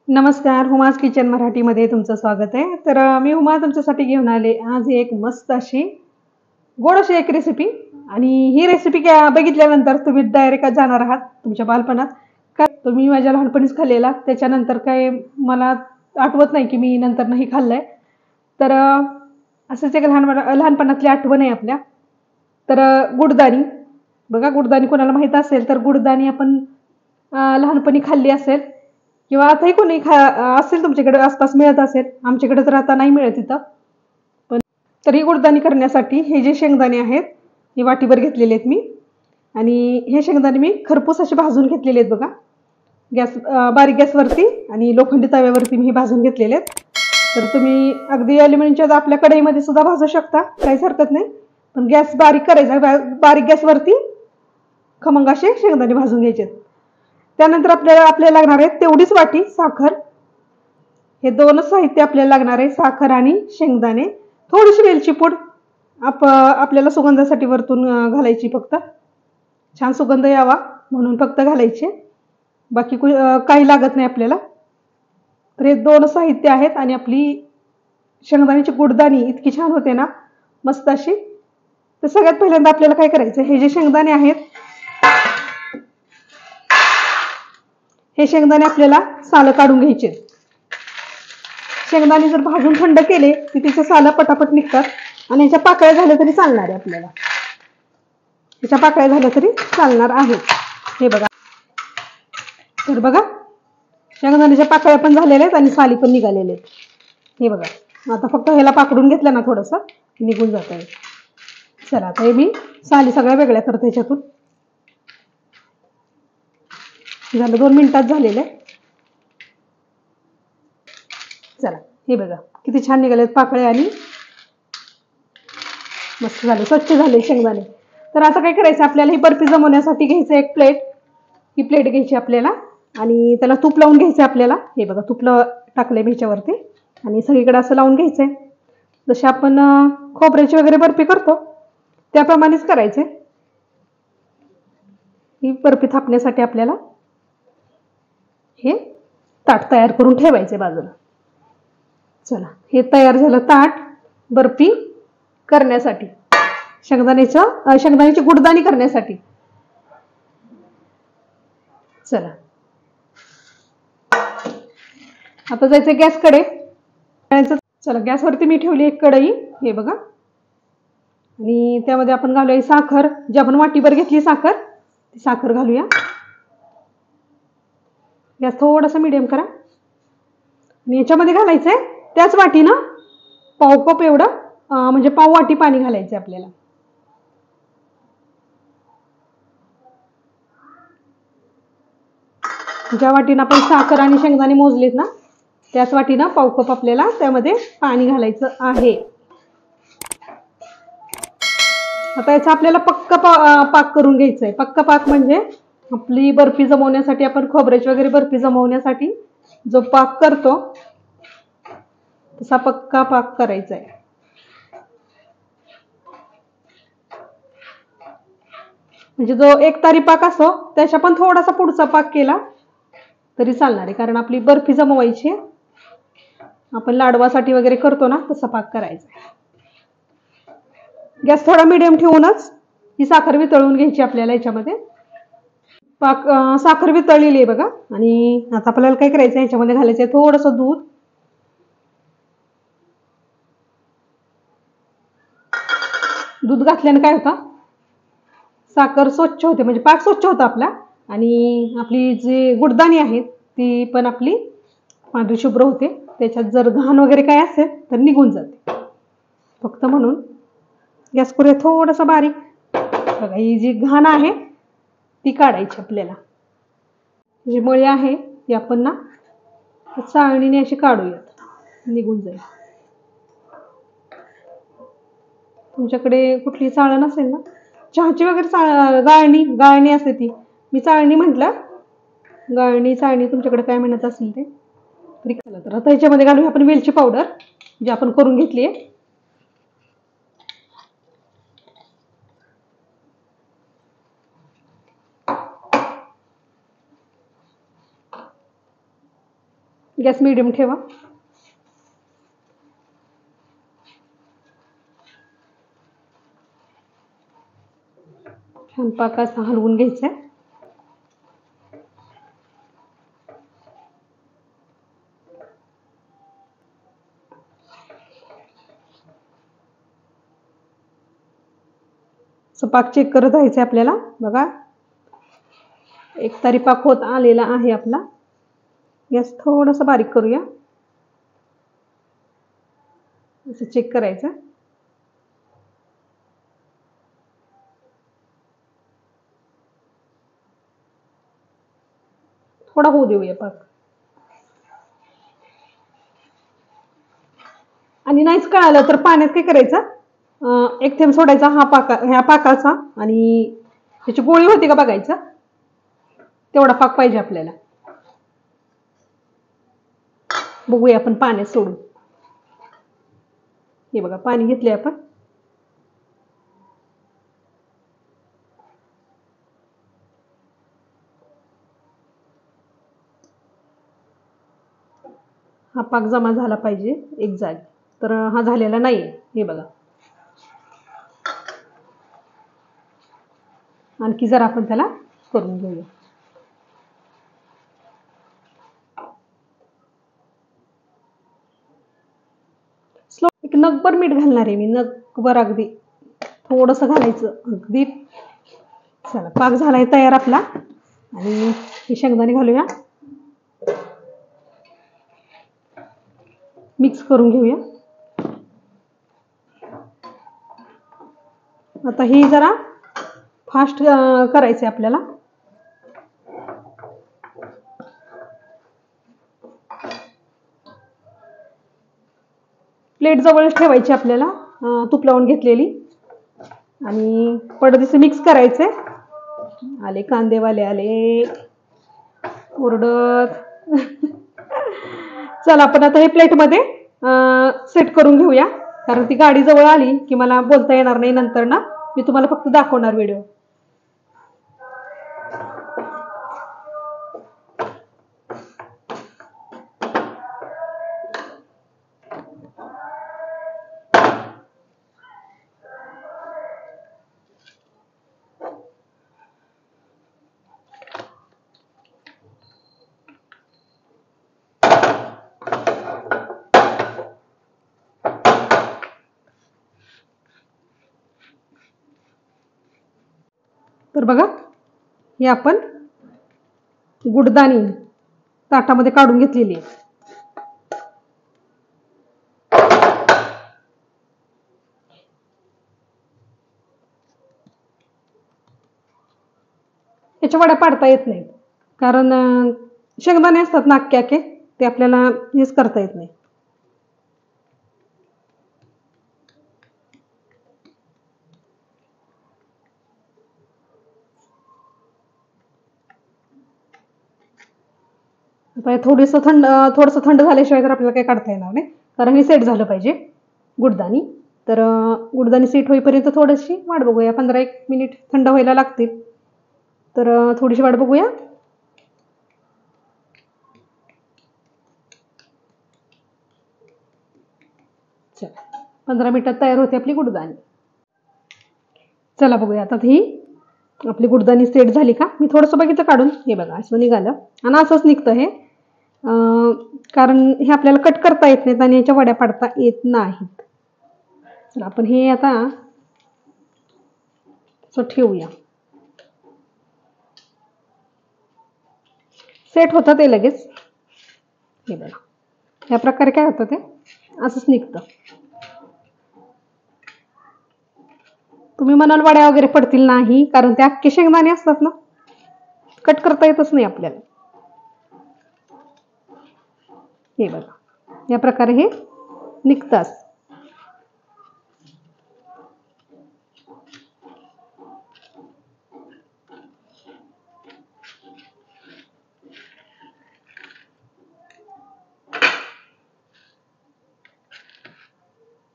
नमस्कार, हुमाज किचन मराठीमध्ये तुमचं स्वागत आहे. तर मी हुमा तुमच्यासाठी घेऊन आले आज एक मस्त अशी गोड अशी एक रेसिपी. आणि ही रेसिपी बघितल्यानंतर तुम्ही डायरेक्ट जाणार आहात तुमच्या बालपणात. काय तुम्ही माझ्या लहानपणीच खाल्लेला, त्याच्यानंतर काय मला आठवत नाही की मी नंतर नाही खाल्लंय. तर असंच एक लहानपणातली आठवण आहे आपल्या. तर गुडदाणी बघा, गुडदाणी कोणाला माहीत असेल तर गुडदाणी आपण लहानपणी खाल्ली असेल किंवा आताही कोणी असेल तुमच्याकडे आसपास मिळत असेल. आमच्याकडे तर आता नाही मिळत इथं. पण तरी गुडदाणी करण्यासाठी हे जे शेंगदाणे आहेत हे वाटीभर घेतलेले आहेत मी. आणि हे शेंगदाणे मी खरपूस असे भाजून घेतलेले आहेत बघा. बारीक गॅसवरती आणि लोखंडी तव्यावरती मी हे भाजून घेतलेले आहेत. तर तुम्ही अगदी अल्युमिनियमच्या आपल्या कढईमध्ये सुद्धा भाजू शकता, काहीच हरकत नाही. पण गॅस बारीक करायचा, बारीक गॅसवरती खमंग असे शेंगदाणे भाजून घ्यायचे. त्यानंतर आपल्याला लागणार आहे तेवढीच वाटी साखर. हे दोनच साहित्य आपल्याला लागणार आहे, साखर आणि शेंगदाणे. थोडीशी वेलची पूड आपल्याला सुगंधासाठी वरतून घालायची, फक्त छान सुगंध यावा म्हणून फक्त घालायचे, बाकी काही लागत नाही आपल्याला. तर हे दोन साहित्य आहेत आणि आपली शेंगदाण्याची गुडदाणी इतकी छान होते ना, मस्त अशी. तर सगळ्यात पहिल्यांदा आपल्याला काय करायचं, हे जे शेंगदाणे आहेत हे शेंगदाणे आपल्याला सालं काढून घ्यायचे. शेंगदाणे जर भाजून थंड केले की त्याच्या सालं पटापट निघतात. आणि याच्या पाकळ्या झाल्या तरी चालणार आहे आपल्याला, याच्या पाकळ्या झाल्या तरी चालणार आहेत. हे बघा, तर बघा शेंगदाण्याच्या पाकळ्या पण झालेल्या आहेत आणि साली पण निघालेले आहेत. हे बघा, आता फक्त ह्याला पाकडून घेतलं ना थोडंसं निघून जात आहे. चला आता हे मी साली सगळ्या वेगळ्या करते ह्याच्यातून. झालं 2 मिनिटात झालेलं आहे. चला हे बघा किती छान निघालेत पाकळ्या आणि मस्त झाले, स्वच्छ झाले शेंगदाणे. तर आता काय करायचं, आपल्याला ही बर्फी जमवण्यासाठी घ्यायचं एक प्लेट. ही प्लेट घ्यायची आपल्याला आणि त्याला तूप लावून घ्यायचं आपल्याला. हे बघा तूप टाकलंय मी ह्याच्यावरती आणि सगळीकडे असं लावून घ्यायचंय. जसे आपण खोबऱ्याची वगैरे बर्फी करतो त्याप्रमाणेच करायचंय. ही बर्फी थापण्यासाठी आपल्याला हे ताट तयार करून ठेवायचे बाजूला. चला हे तयार झालं ताट बर्फी करण्यासाठी, शेंगदाण्याची गुडदाणी करण्यासाठी. चला आता जायचं गॅसकडे. चला गॅसवरती मी ठेवली एक कढई. हे बघा, आणि त्यामध्ये आपण घालूया साखर. जी आपण वाटीभर घेतली साखर, ती साखर घालूया. गॅस थोडासा मीडियम करा आणि याच्यामध्ये घालायचंय त्याच वाटीनं पाव कप एवढं, म्हणजे पाव वाटी पाणी घालायचं आपल्याला. ज्या वाटीनं आपण साखर आणि शेंगदाणे मोजलेत ना, त्याच वाटीनं पाव कप आपल्याला त्यामध्ये पाणी घालायचं आहे. आता याचा आपल्याला पक्का पाक करून घ्यायचा आहे. पक्का पाक म्हणजे आपली बर्फी जमवण्यासाठी, आपण खोबऱ्याची वगैरे बर्फी जमवण्यासाठी जो पाक करतो तसा पक्का पाक करायचा आहे. म्हणजे जो एकतारी पाक असतो त्याच्या पण थोडासा पुढचा पाक केला तरी चालणार आहे, कारण आपली बर्फी जमवायची, आपण लाडवासाठी वगैरे करतो ना तसा पाक करायचा. गॅस थोडा मीडियम ठेवूनच ही साखर वितळून घ्यायची आपल्याला. याच्यामध्ये साखर वितळलेली आहे बघा. आणि आता आपल्याला काय करायचं, याच्यामध्ये घालायचं आहे थोडंसं दूध. दूध घातल्याने काय होतं, साखर स्वच्छ होते, म्हणजे पाक स्वच्छ होता आपला. आणि आपली जी गुडदाणी आहे ती पण आपली पांढरी शुभ्र होते. त्याच्यात जर घाण वगैरे काय असेल तर निघून जाते. फक्त म्हणून गॅस करूया थोडासा बारीक. बघा ही जी घाण आहे ती काढायची आपल्याला. जी मळी आहे ती आपण ना चाळणीने अशी काढूयात, निघून जाईल. तुमच्याकडे कुठली चाळण असेल ना, चहाची वगैरे गाळणी असते ती, मी चाळणी म्हटलं, चाळणी तुमच्याकडे काय म्हणत असेल ते तरी. तर आता ह्याच्यामध्ये घालूया आपण वेलची पावडर जी आपण करून घेतली आहे. गॅस मीडियम ठेवा. छान पाक असा हलवून घ्यायचा. पाक चेक करत राहायचं आपल्याला. बघा एक तारी पाक होत आलेला आहे आपला. गॅस थोडासा बारीक करूया. असं चेक करायचं. थोडा होऊ देऊया पाक. आणि नाहीच कळालं तर पाण्यात काय करायचं, एक थेंब सोडायचा ह्या पाकाचा आणि त्याची गोळी होती का बघायचं. तेवढा पाक पाहिजे आपल्याला. बघूया आपण पाण्यात सोडून. हे बघा पाणी घेतले आपण. हा पाक जमा झाला पाहिजे एक जागी. तर हा झालेला नाही. हे बघा आणखी जर आपण त्याला करून घेऊया. स्लो एक नगभर मीठ घालणार आहे मी. नगभर अगदी थोडस घालायचं अगदी. चला पाक झालाय तयार आपला. आणि हे शेंगदाणे घालूया. मिक्स करून घेऊया. आता ही जरा फास्ट करायचे आपल्याला. प्लेट जवळच ठेवायची आपल्याला तूप लावून घेतलेली. आणि पडदीचं मिक्स करायचे. आले कांदेवाले आले ओरडत. चला आपण आता हे प्लेटमध्ये सेट करून घेऊया. कारण ती गाडी जवळ आली की मला बोलता येणार नाही नंतर ना. मी तुम्हाला फक्त दाखवणार व्हिडिओ. तर बघा हे आपण गुडदाणी ताटामध्ये काढून घेतलेली आहे. याच्या वड्या पाडता येत नाही कारण शेंगदाणे असतात ना अख्खे ते आपल्याला हेच करता येत नाही. आता थोडंसं थंड झाल्याशिवाय तर आपल्याला काही काढता येणार नाही. कारण हे सेट झालं पाहिजे गुडदाणी. तर गुडदाणी सेट होईपर्यंत थोडीशी वाट बघूया. 15-1 मिनिट थंड व्हायला लागतील. तर थोडीशी वाट बघूया. चला 15 मिनिटात तयार होते आपली गुडदाणी. चला बघूया आता ही आपली गुडदाणी सेट झाली का. मी थोडंसं बघितलं काढून. हे बघा असं निघालं आणि असंच निघतं हे. कारण हे आपल्याला कट करता येत नाहीत आणि याच्या वड्या पाडता येत नाहीत. चला आपण हे आता ठेवूया. सेट होतं ते लगेच. हे बघा या प्रकारे काय होतं ते असंच निघतं. तुम्ही म्हणाल वड्या वगैरे पडतील नाही कारण ते अख्खे शेंगदाणे असतात ना. कट करता येतच नाही आपल्याला. हे बघा या प्रकारे हे निघतात.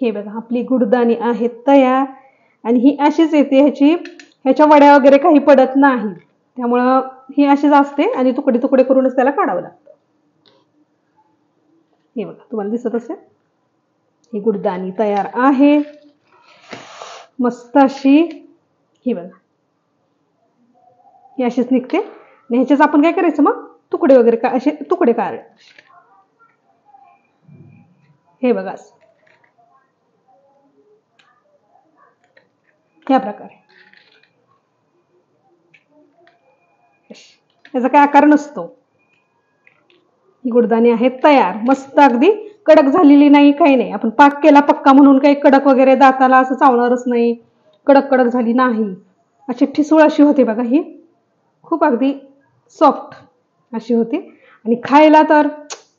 हे बघा आपली गुडदाणी आहे तयार. आणि ही अशीच येते. ह्याच्या वड्या वगैरे काही पडत नाही. त्यामुळं ही अशीच असते आणि तुकडे तुकडे करूनच त्याला काढावं लागतं. हे बघा तुम्हाला दिसत असेल, ही गुडदाणी तयार आहे मस्त अशी. ही बघा ही अशीच निघते. आणि ह्याच्याच आपण काय करायचं मग तुकडे वगैरे का असे तुकडे काढ. हे बघा या प्रकारे. याचा काय आकार नसतो. ही गुडदाणी आहेत तयार मस्त, अगदी कडक झालेली नाही काही नाही. आपण पाक केला पक्का म्हणून काही कडक वगैरे दाताला असं चावणारच नाही, कडक कडक झाली नाही, अशी ठिसूळ अशी होते बघा. ही खूप अगदी सॉफ्ट अशी होती आणि खायला तर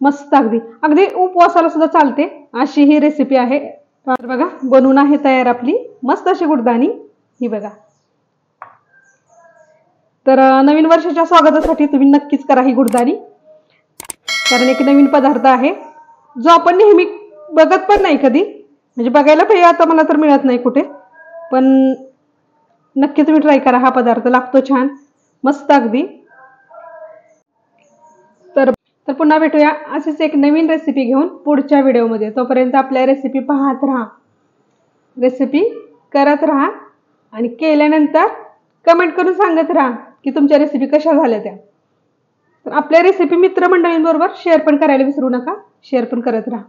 मस्त, अगदी अगदी उपवासाला सुद्धा चालते अशी ही रेसिपी आहे. तर बघा बनवून आहे तयार आपली मस्त अशी गुडदाणी. ही बघा. तर नवीन वर्षाच्या स्वागतासाठी तुम्ही नक्कीच करा ही गुडदाणी, कारण एक नवीन पदार्थ आहे जो आपण नेहमी बघत पण नाही कधी, म्हणजे बघायला पाहिजे आता मला तर मिळत नाही कुठे, पण नक्की तुम्ही ट्राय करा. हा पदार्थ लागतो छान मस्त अगदी. तर पुन्हा भेटूया अशीच एक नवीन रेसिपी घेऊन पुढच्या व्हिडिओमध्ये. तोपर्यंत आपल्या रेसिपी पाहत राहा, रेसिपी करत राहा आणि केल्यानंतर कमेंट करून सांगत राहा की तुमच्या रेसिपी कशा झाल्या त्या. तर आपल्या रेसिपी मित्रमंडळींबरोबर शेअर पण करायला विसरू नका, शेअर पण करत राहा.